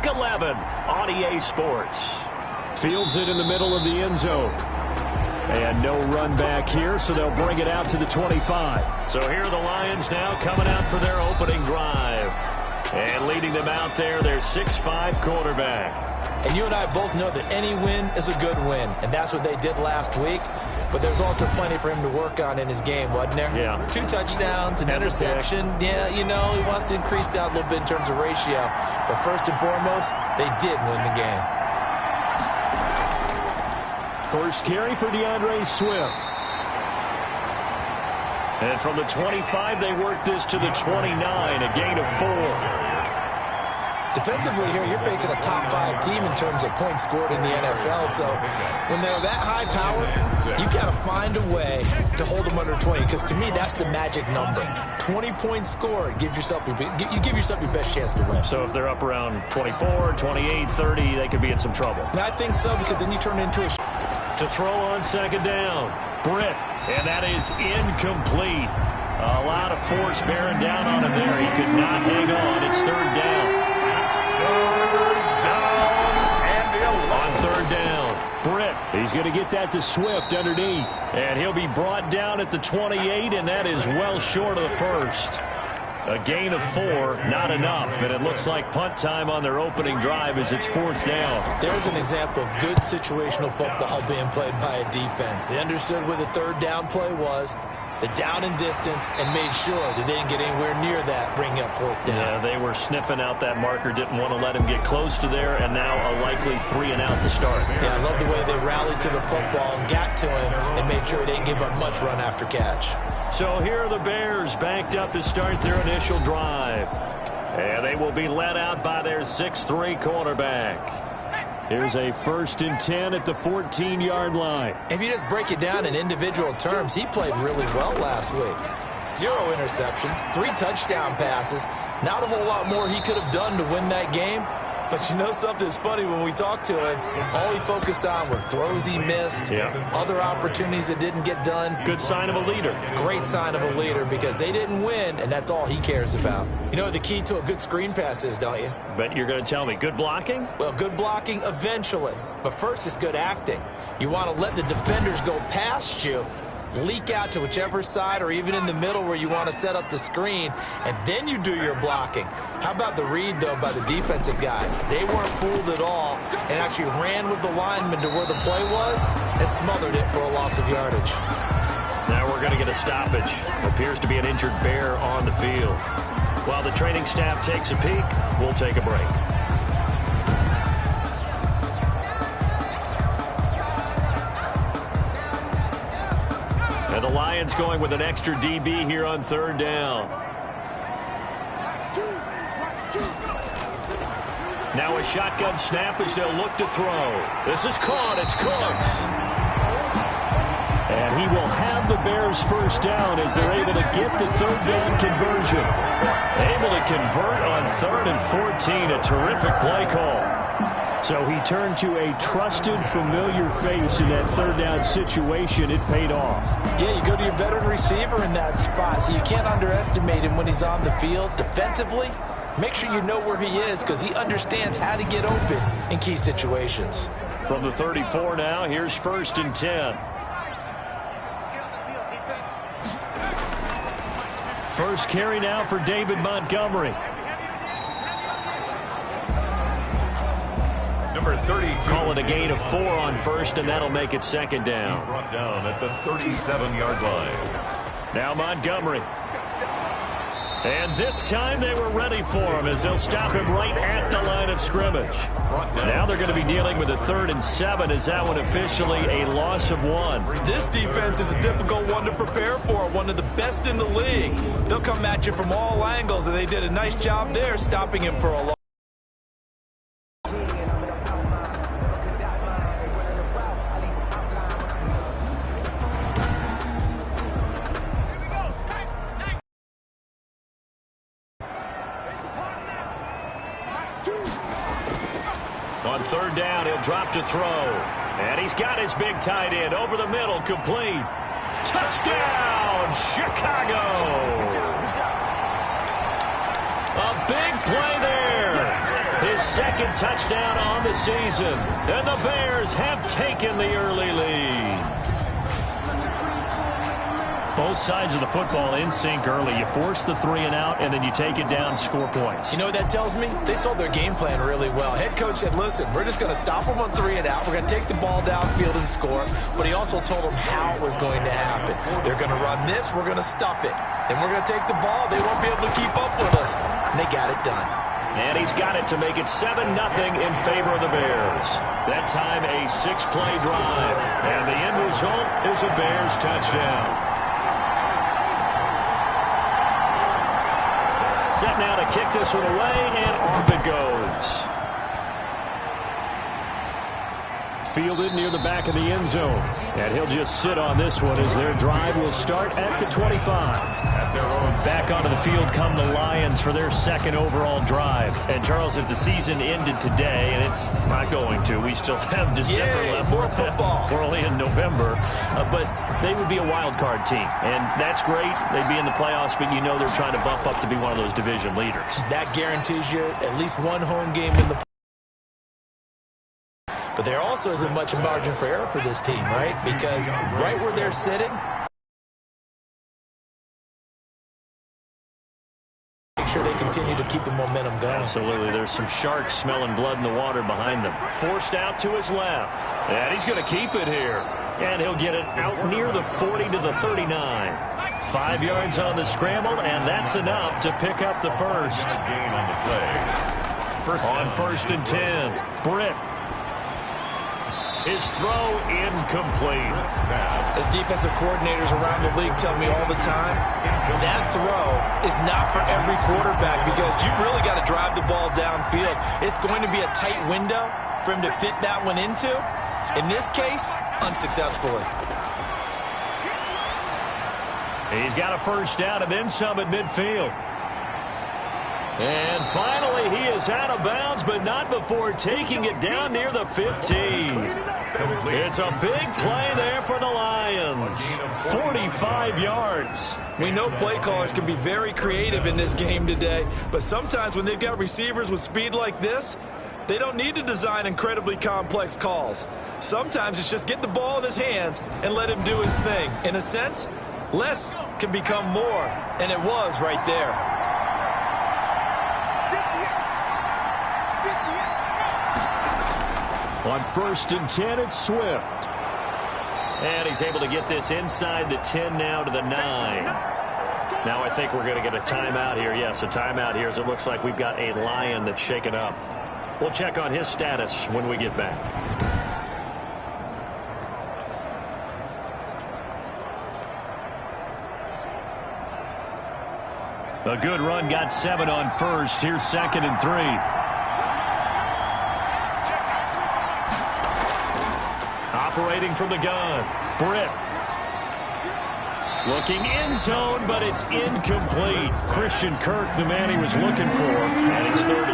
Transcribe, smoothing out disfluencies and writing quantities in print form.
Week 11 on EA Sports. Fields it in the middle of the end zone. And no run back here, so they'll bring it out to the 25. So here are the Lions now coming out for their opening drive. And leading them out there, their 6'5" quarterback. And you and I both know that any win is a good win, and that's what they did last week. But there's also plenty for him to work on in his game, wasn't there? Yeah. 2 touchdowns, an interception. Yeah, you know, he wants to increase that a little bit in terms of ratio. But first and foremost, they did win the game. First carry for DeAndre Swift. And from the 25, they work this to the 29, a gain of 4. Defensively here, you're facing a top-5 team in terms of points scored in the NFL. So when they're that high power, you got to find a way to hold them under 20. Because to me, that's the magic number. 20 points scored gives yourself you give yourself your best chance to win. So if they're up around 24, 28, 30, they could be in some trouble. I think so, because then you turn it into a... To throw on second down, Britt, and that is incomplete. A lot of force bearing down on him there. He could not hang on. It's third down. On third down, Britt. He's going to get that to Swift underneath. And he'll be brought down at the 28, and that is well short of the first. A gain of 4, not enough, and it looks like punt time on their opening drive as it's fourth down. There's an example of good situational football being played by a defense. They understood where the third down play was, the down and distance, and made sure that they didn't get anywhere near that, bringing up fourth down. Yeah, they were sniffing out that marker, didn't want to let him get close to there, and now a likely 3 and out to start. Yeah, I love the way they rallied to the football and got to him and made sure they didn't give up much run after catch. So here are the Bears banked up to start their initial drive. And they will be led out by their 6'3" quarterback. Here's a 1st and 10 at the 14-yard line. If you just break it down in individual terms, he played really well last week. 0 interceptions, 3 touchdown passes. Not a whole lot more he could have done to win that game. But you know something's funny, when we talked to him, all he focused on were throws he missed, other opportunities that didn't get done. Good sign of a leader. Great sign of a leader, because they didn't win, and that's all he cares about. You know what the key to a good screen pass is, don't you? But you're going to tell me, good blocking? Well, good blocking eventually. But first is good acting. You want to let the defenders go past you, leak out to whichever side or even in the middle where you want to set up the screen, and then you do your blocking. How about the read, though, by the defensive guys? They weren't fooled at all and actually ran with the lineman to where the play was and smothered it for a loss of yardage. Now we're going to get a stoppage. Appears to be an injured Bear on the field. While the training staff takes a peek, we'll take a break. And the Lions going with an extra DB here on third down. Now a shotgun snap as they'll look to throw. This is caught. It's Cooks. And he will have the Bears first down as they're able to get the third down conversion. Able to convert on 3rd and 14. A terrific play call. So he turned to a trusted, familiar face in that third down situation. It paid off. Yeah, you go to your veteran receiver in that spot, so you can't underestimate him when he's on the field. Defensively, make sure you know where he is, because he understands how to get open in key situations. From the 34 now, here's 1st and 10. First carry now for David Montgomery. Number 32. Call it a gain of 4 on first, and that'll make it second down. He's brought down at the 37-yard line. Now Montgomery. And this time they were ready for him as they'll stop him right at the line of scrimmage. Now they're going to be dealing with a 3rd and 7. Is that one officially a loss of 1? This defense is a difficult one to prepare for, one of the best in the league. They'll come at you from all angles, and they did a nice job there stopping him for a loss. On third down, he'll drop to throw. And he's got his big tight end over the middle, complete. Touchdown, Chicago! A big play there. His second touchdown on the season. And the Bears have taken the early lead. Both sides of the football in sync early. You force the 3 and out, and then you take it down, score points. You know what that tells me? They sold their game plan really well. Head coach said, listen, we're just going to stop them on 3 and out. We're going to take the ball downfield and score. But he also told them how it was going to happen. They're going to run this. We're going to stuff it. Then we're going to take the ball. They won't be able to keep up with us. And they got it done. And he's got it to make it 7-0 in favor of the Bears. That time, a 6-play drive. And the end result is a Bears touchdown. Set now to kick this one away, and off it goes. Fielded near the back of the end zone. And he'll just sit on this one as their drive will start at the 25. At their own. Back onto the field come the Lions for their second overall drive. And, Charles, if the season ended today, and it's not going to, we still have December left. More football. We're only in November. But they would be a wild card team. And that's great. They'd be in the playoffs, but you know they're trying to bump up to be one of those division leaders. That guarantees you at least one home game in the playoffs. But there also isn't much margin for error for this team, right? Because right where they're sitting, make sure they continue to keep the momentum going. Absolutely. There's some sharks smelling blood in the water behind them. Forced out to his left. And he's going to keep it here. And he'll get it out near the 40 to the 39. 5 yards on the scramble, and that's enough to pick up the first. Gain on the play. On 1st and 10, Britt. His throw incomplete. As defensive coordinators around the league tell me all the time, that throw is not for every quarterback because you've really got to drive the ball downfield. It's going to be a tight window for him to fit that one into. In this case, unsuccessfully. He's got a first down and then some at midfield. And finally, he is out of bounds, but not before taking it down near the 15. It's a big play there for the Lions. 45 yards. We know play callers can be very creative in this game today, but sometimes when they've got receivers with speed like this, they don't need to design incredibly complex calls. Sometimes it's just get the ball in his hands and let him do his thing. In a sense, less can become more, and it was right there. On 1st and 10, it's Swift. And he's able to get this inside the 10 now to the 9. Now I think we're going to get a timeout here. Yes, a timeout here as it looks like we've got a Lion that's shaken up. We'll check on his status when we get back. A good run, got 7 on 1st. Here's 2nd and 3. Operating from the gun, Britt. Looking end zone, but it's incomplete. Christian Kirk, the man he was looking for, and it's 3rd.